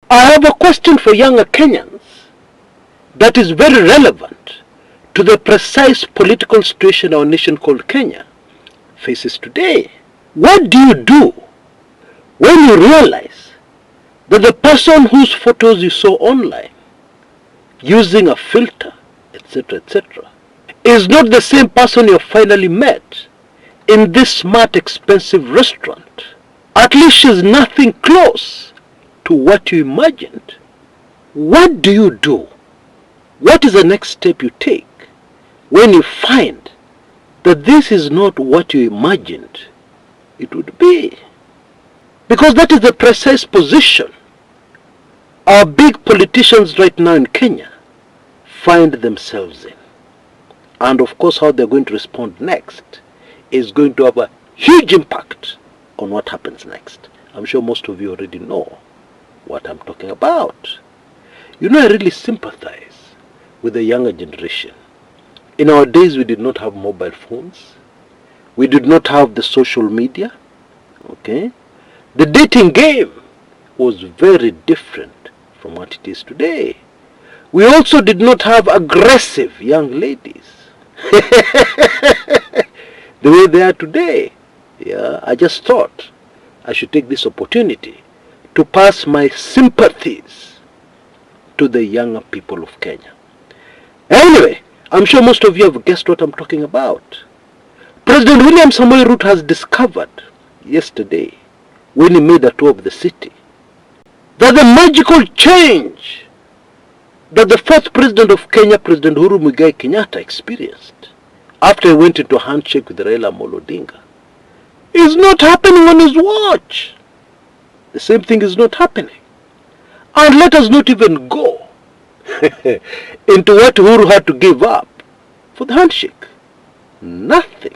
I have a question for younger Kenyans that is very relevant to the precise political situation our nation called Kenya faces today. What do you do when you realize that the person whose photos you saw online using a filter, etc., is not the same person you finally met in this smart, expensive restaurant? At least she's nothing close to what you imagined. What do you do? What is the next step you take when you find that this is not what you imagined it would be? Because that is the precise position our big politicians right now in Kenya find themselves in. And of course, how they're going to respond next is going to have a huge impact on what happens next. I'm sure most of you already know what I'm talking about. You know, I really sympathize with the younger generation. In our days, we did not have mobile phones. We did not have the social media. Okay? The dating game was very different from what it is today. We also did not have aggressive young ladies the way they are today. Yeah, I just thought I should take this opportunity to pass my sympathies to the younger people of Kenya. Anyway, I'm sure most of you have guessed what I'm talking about. President William Samoei Ruto has discovered yesterday, when he made a tour of the city, that the magical change that the fourth president of Kenya, President Uhuru Muigai Kenyatta, experienced after he went into a handshake with Raila and Ruto is not happening on his watch. The same thing is not happening. And let us not even go into what Uhuru had to give up for the handshake. Nothing.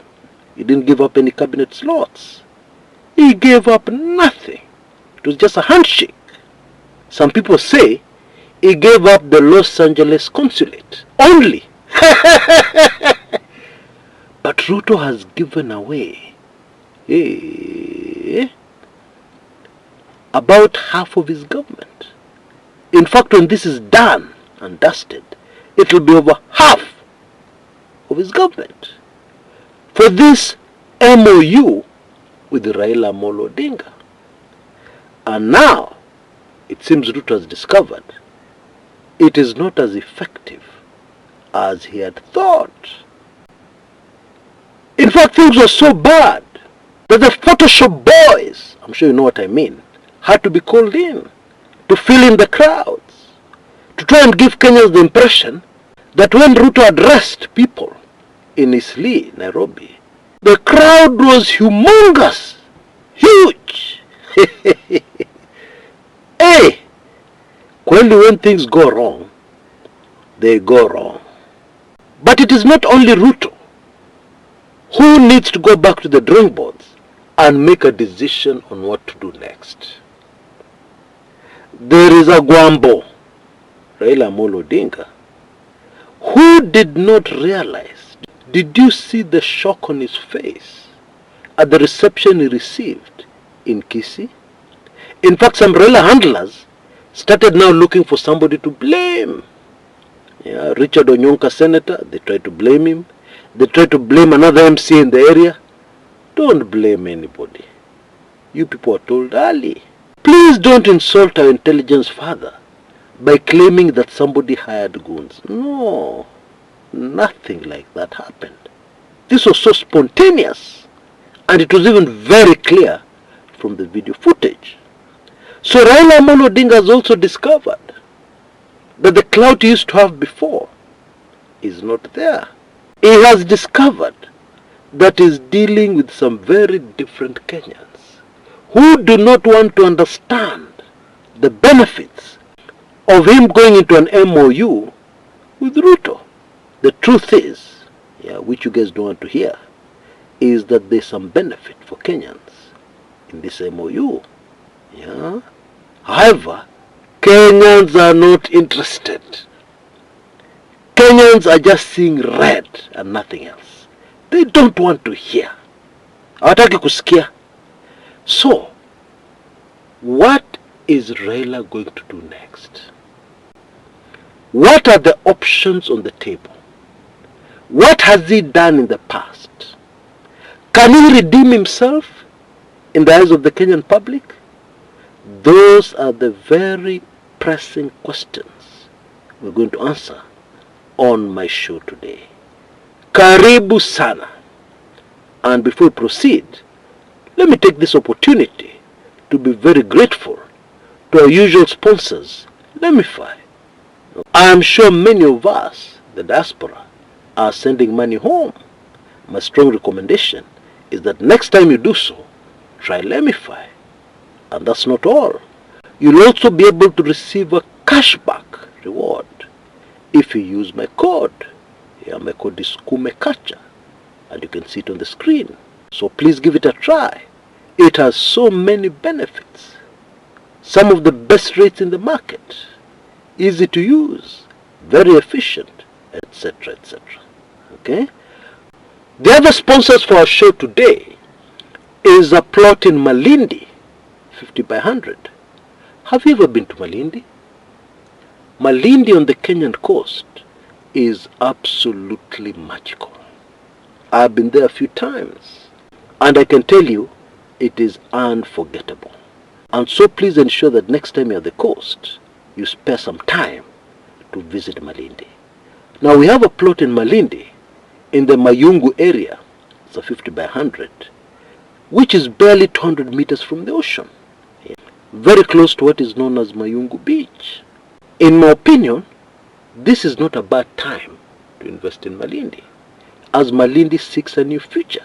He didn't give up any cabinet slots. He gave up nothing. It was just a handshake. Some people say he gave up the Los Angeles consulate only. But Ruto has given away about half of his government. In fact, when this is done and dusted, it will be over half of his government. For this MOU with Raila and Ruto. And now, it seems Ruto has discovered it is not as effective as he had thought. In fact, things were so bad that the Photoshop boys, I'm sure you know what I mean, had to be called in to fill in the crowds, to try and give Kenyans the impression that when Ruto addressed people in Isli, Nairobi, the crowd was humongous, huge. Hey, clearly when things go wrong, they go wrong. But it is not only Ruto who needs to go back to the drawing boards and make a decision on what to do next. There is a Gwambo, Raila and Ruto, who did not realize. Did you see the shock on his face at the reception he received in Kisii? In fact, some Raila handlers started now looking for somebody to blame. Yeah, Richard Onyonka, senator, they tried to blame him. They tried to blame another MC in the area. Don't blame anybody. You people are told early. Please don't insult our intelligence father by claiming that somebody hired goons. No, nothing like that happened. This was so spontaneous, and it was even very clear from the video footage. So Raila and Ruto has also discovered that the clout he used to have before is not there. He has discovered that he's dealing with some very different Kenyans who do not want to understand the benefits of him going into an MOU with Ruto. The truth is, which you guys don't want to hear, is that there's some benefit for Kenyans in this MOU. Yeah. However, Kenyans are not interested. Kenyans are just seeing red and nothing else. They don't want to hear. Hawataki kusikia. So, what is Raila going to do next? What are the options on the table? What has he done in the past? Can he redeem himself in the eyes of the Kenyan public? Those are the very pressing questions we're going to answer on my show today. Karibu sana. And before we proceed, let me take this opportunity to be very grateful to our usual sponsors, Lemify. I am sure many of us, the diaspora, are sending money home. My strong recommendation is that next time you do so, try Lemify. And that's not all. You'll also be able to receive a cashback reward if you use my code. Yeah, my code is Kumekucha, and you can see it on the screen. So please give it a try. It has so many benefits. Some of the best rates in the market, easy to use, very efficient, etc., etc. Okay? The other sponsors for our show today is a plot in Malindi, 50 by 100. Have you ever been to Malindi? Malindi on the Kenyan coast is absolutely magical. I've been there a few times, and I can tell you it is unforgettable. And so please ensure that next time you're at the coast, you spare some time to visit Malindi. Now we have a plot in Malindi in the Mayungu area. It's a 50 by 100, which is barely 200 meters from the ocean. Very close to what is known as Mayungu Beach. In my opinion, this is not a bad time to invest in Malindi, as Malindi seeks a new future.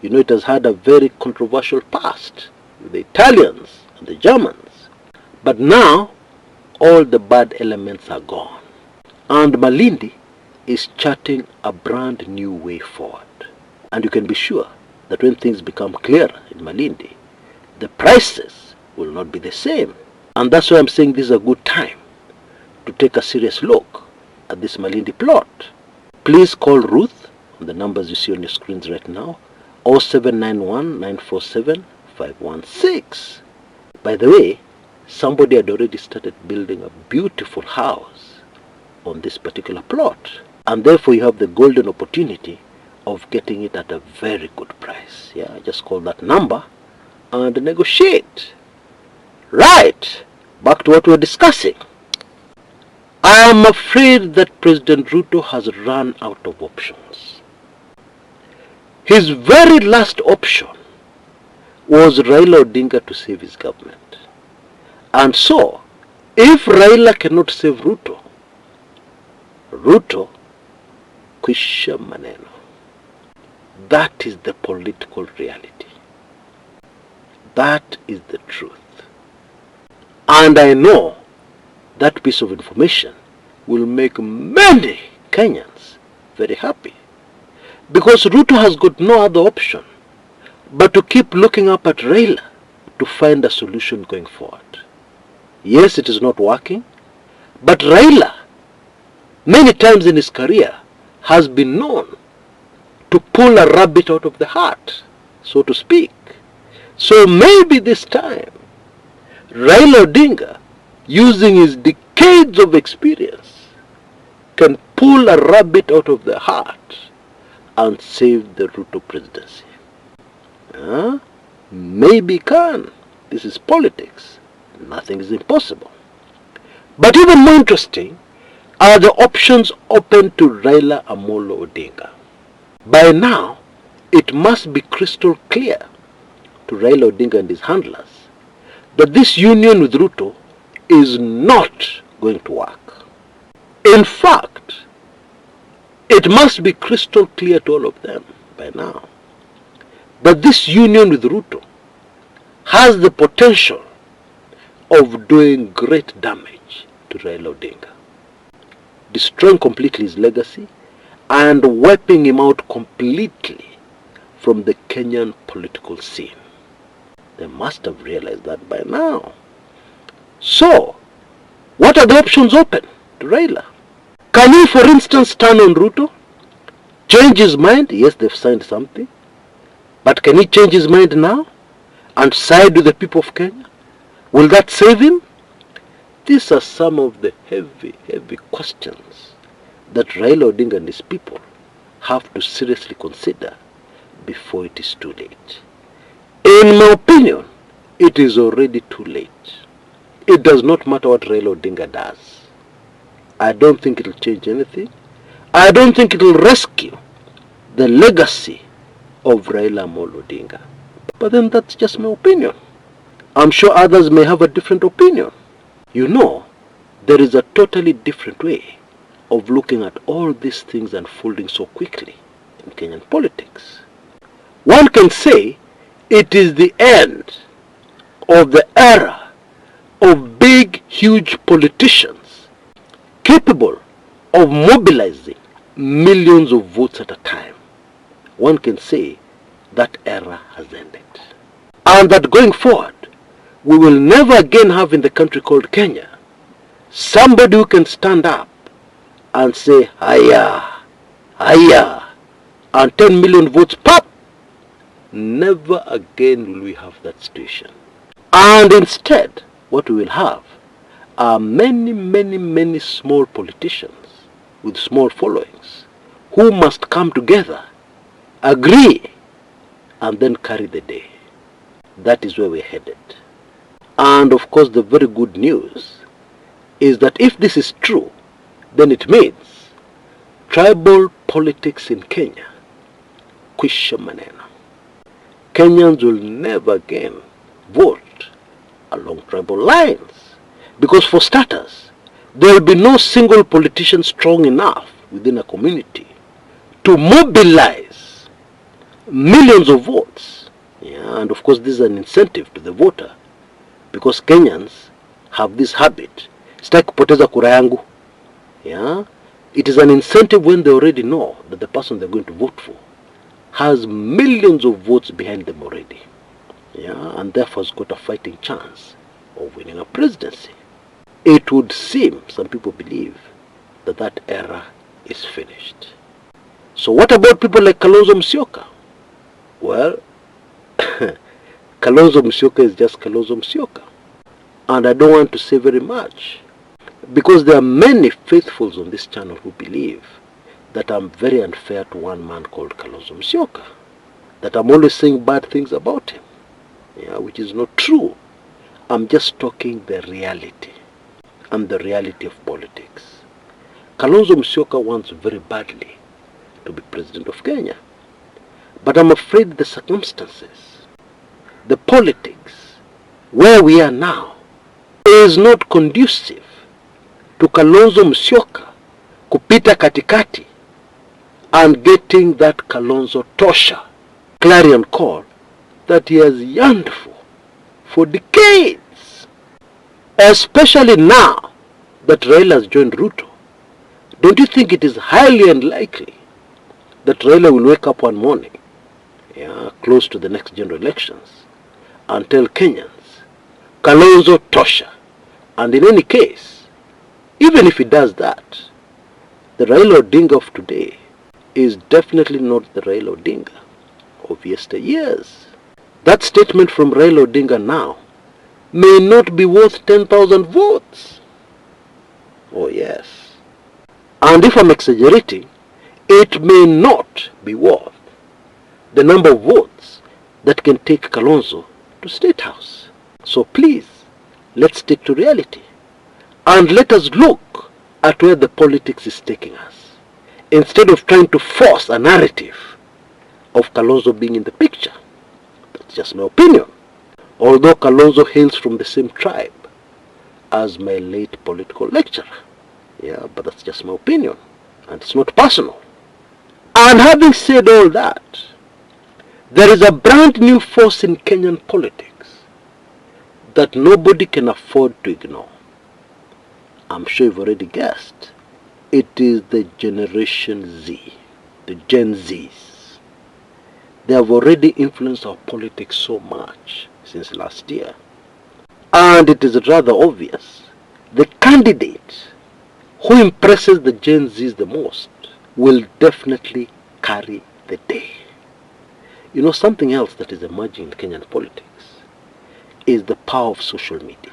You know, it has had a very controversial past with the Italians and the Germans. But now, all the bad elements are gone. And Malindi is charting a brand new way forward. And you can be sure that when things become clearer in Malindi, the prices will not be the same. And that's why I'm saying this is a good time to take a serious look at this Malindi plot. Please call Ruth on the numbers you see on your screens right now, 0791 947 516. By the way, somebody had already started building a beautiful house on this particular plot, and therefore you have the golden opportunity of getting it at a very good price. Yeah, just call that number and negotiate. Right, back to what we're discussing. I am afraid that President Ruto has run out of options. His very last option was Raila Odinga to save his government. And so, if Raila cannot save Ruto, Ruto kwisha maneno. That is the political reality. That is the truth. And I know that piece of information will make many Kenyans very happy, because Ruto has got no other option but to keep looking up at Raila to find a solution going forward. Yes, it is not working, but Raila, many times in his career, has been known to pull a rabbit out of the hat, so to speak. So maybe this time, Raila Odinga, using his decades of experience, can pull a rabbit out of the hat and save the Ruto presidency. Maybe can. This is politics. Nothing is impossible. But even more interesting are the options open to Raila Amolo Odinga. By now, it must be crystal clear to Raila Odinga and his handlers that this union with Ruto is not going to work. In fact, it must be crystal clear to all of them by now that this union with Ruto has the potential of doing great damage to Raila Odinga, destroying completely his legacy and wiping him out completely from the Kenyan political scene. They must have realized that by now. So, what are the options open to Raila? Can he, for instance, turn on Ruto? Change his mind? Yes, they've signed something. But can he change his mind now and side with the people of Kenya? Will that save him? These are some of the heavy, heavy questions that Raila Odinga and his people have to seriously consider before it is too late. In my opinion, it is already too late. It does not matter what Raila Odinga does. I don't think it will change anything. I don't think it will rescue the legacy of Raila Amolo Odinga. But then that's just my opinion. I'm sure others may have a different opinion. You know, there is a totally different way of looking at all these things unfolding so quickly in Kenyan politics. One can say it is the end of the era of big, huge politicians capable of mobilizing millions of votes at a time. One can say that era has ended. And that going forward, we will never again have in the country called Kenya somebody who can stand up and say, "Hiya, hiya," and 10 million votes pop. Never again will we have that situation. And instead, what we will have are many, many, many small politicians with small followings who must come together, agree, and then carry the day. That is where we're headed. And of course, the very good news is that if this is true, then it means tribal politics in Kenya, kwisha maneno. Kenyans will never again vote along tribal lines. Because for starters, there will be no single politician strong enough within a community to mobilize millions of votes. Yeah, and of course, this is an incentive to the voter. Because Kenyans have this habit. Sitaki kupoteza kura yangu. Yeah? It is an incentive when they already know that the person they're going to vote for has millions of votes behind them already. Yeah? And therefore has got a fighting chance of winning a presidency. It would seem, some people believe, that that era is finished. So what about people like Kalonzo Musyoka? Well, Kalonzo Musyoka is just Kalonzo Musyoka. And I don't want to say very much, because there are many faithfuls on this channel who believe that I'm very unfair to one man called Kalonzo Musyoka, that I'm always saying bad things about him, yeah, which is not true. I'm just talking the reality, and the reality of politics. Kalonzo Musyoka wants very badly to be president of Kenya, but I'm afraid the circumstances, the politics, where we are now, is not conducive to Kalonzo Musyoka kupita katikati and getting that Kalonzo Tosha clarion call that he has yearned for decades. Especially now that Raila has joined Ruto. Don't you think it is highly unlikely that Raila will wake up one morning, yeah, close to the next general elections, and tell Kenyans, Kalonzo Tosha? And in any case, even if he does that, the Raila Odinga of today is definitely not the Raila Odinga of yesteryears. That statement from Raila Odinga now may not be worth 10,000 votes. Oh yes. And if I'm exaggerating, it may not be worth the number of votes that can take Kalonzo to State House. So please, let's stick to reality. And let us look at where the politics is taking us, instead of trying to force a narrative of Kalonzo being in the picture. That's just my opinion. Although Kalonzo hails from the same tribe as my late political lecturer. Yeah, but that's just my opinion, and it's not personal. And having said all that, there is a brand new force in Kenyan politics that nobody can afford to ignore. I'm sure you've already guessed. It is the Generation Z, the Gen Zs. They have already influenced our politics so much since last year. And it is rather obvious the candidate who impresses the Gen Zs the most will definitely carry the day. You know, something else that is emerging in Kenyan politics. is the power of social media.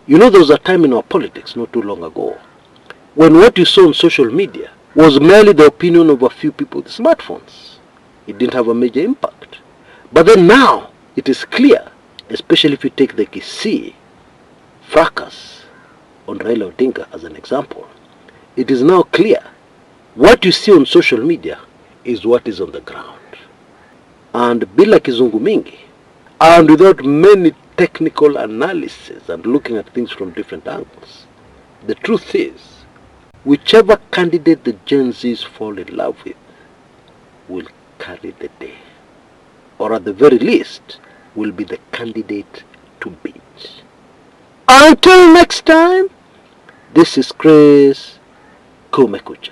You know, there was a time in our politics not too long ago when what you saw on social media was merely the opinion of a few people with smartphones. It didn't have a major impact. But then now it is clear, especially if you take the Kisii fracas on Raila Odinga as an example, it is now clear what you see on social media is what is on the ground. And bila kizungu mingi, and without many technical analysis and looking at things from different angles, the truth is, whichever candidate the Gen Zs fall in love with will carry the day, or at the very least will be the candidate to beat. Until next time, this is Chris Kumekucha.